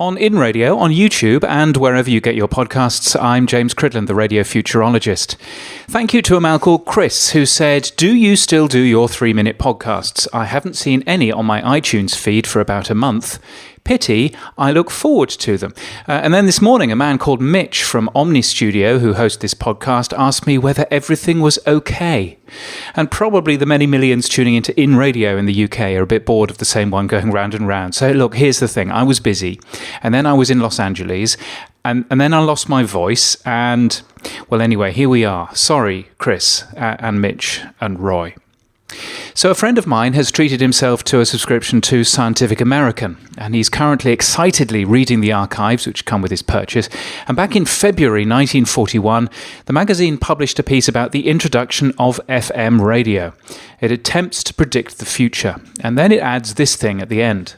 On In Radio, on YouTube, and wherever you get your podcasts, I'm James Cridland, the radio futurologist. Thank you to a man called Chris, who said, "Do you still do your 3-minute podcasts? I haven't seen any on my iTunes feed for about a month. Pity, I look forward to them." And then this morning, a man called Mitch from Omni Studio, who hosts this podcast, asked me whether everything was okay. And probably the many millions tuning into In Radio in the UK are a bit bored of the same one going round and round. So look, here's the thing. I was busy, and then I was in Los Angeles, and then I lost my voice, and, well, anyway, here we are. Sorry, Chris, and Mitch, and Roy. So a friend of mine has treated himself to a subscription to Scientific American, and he's currently excitedly reading the archives which come with his purchase. And back in February 1941, the magazine published a piece about the introduction of FM radio. It attempts to predict the future, and then it adds this thing at the end.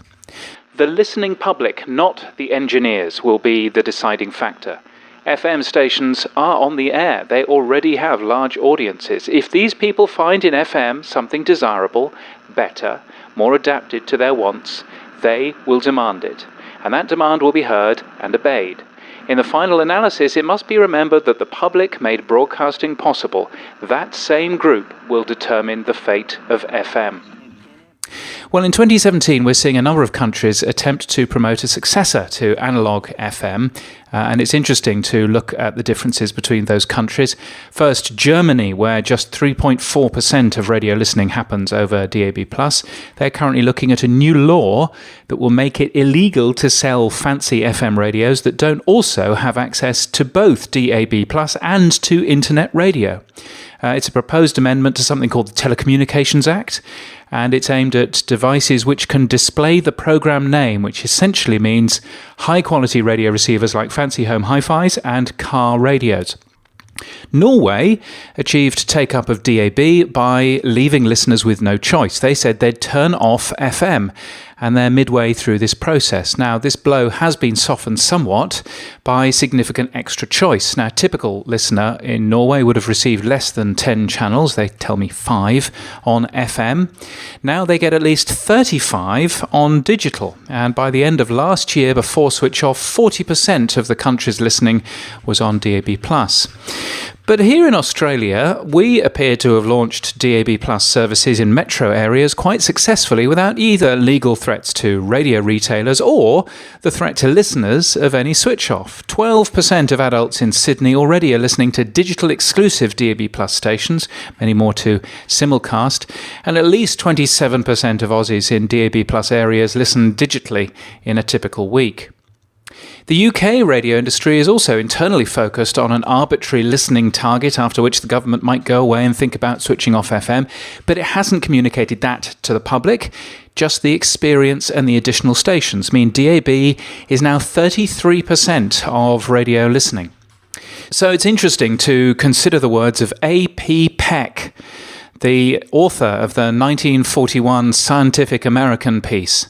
The listening public, not the engineers, will be the deciding factor. FM stations are on the air. They already have large audiences. If these people find in FM something desirable, better, more adapted to their wants, they will demand it. And that demand will be heard and obeyed. In the final analysis, it must be remembered that the public made broadcasting possible. That same group will determine the fate of FM. Well, in 2017, we're seeing a number of countries attempt to promote a successor to analog FM, and it's interesting to look at the differences between those countries. First, Germany, where just 3.4% of radio listening happens over DAB+. They're currently looking at a new law that will make it illegal to sell fancy FM radios that don't also have access to both DAB+ and to internet radio. It's a proposed amendment to something called the Telecommunications Act, and it's aimed at devices which can display the program name, which essentially means high-quality radio receivers like fancy home hi-fis and car radios. Norway achieved take-up of DAB by leaving listeners with no choice. They said they'd turn off FM, and they're midway through this process. Now, this blow has been softened somewhat by significant extra choice. Now, a typical listener in Norway would have received less than 10 channels, they tell me 5, on FM. Now they get at least 35 on digital. And by the end of last year, before switch off, 40% of the country's listening was on DAB+. But here in Australia, we appear to have launched DAB+ services in metro areas quite successfully without either legal threats to radio retailers or the threat to listeners of any switch-off. 12% of adults in Sydney already are listening to digital exclusive DAB+ stations, many more to simulcast, and at least 27% of Aussies in DAB+ areas listen digitally in a typical week. The UK radio industry is also internally focused on an arbitrary listening target after which the government might go away and think about switching off FM, but it hasn't communicated that to the public. Just the experience and the additional stations mean DAB is now 33% of radio listening. So it's interesting to consider the words of A.P. Peck, the author of the 1941 Scientific American piece.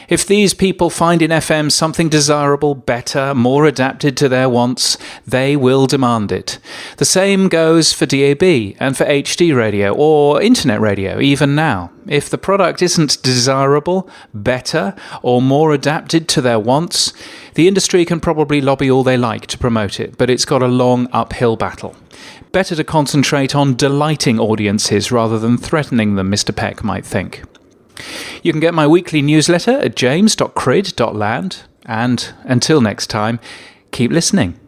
If these people find in FM something desirable, better, more adapted to their wants, they will demand it. The same goes for DAB and for HD radio or internet radio, even now. If the product isn't desirable, better, or more adapted to their wants, the industry can probably lobby all they like to promote it, but it's got a long uphill battle. Better to concentrate on delighting audiences rather than threatening them, Mr. Peck might think. You can get my weekly newsletter at james.crid.land, and until next time, keep listening.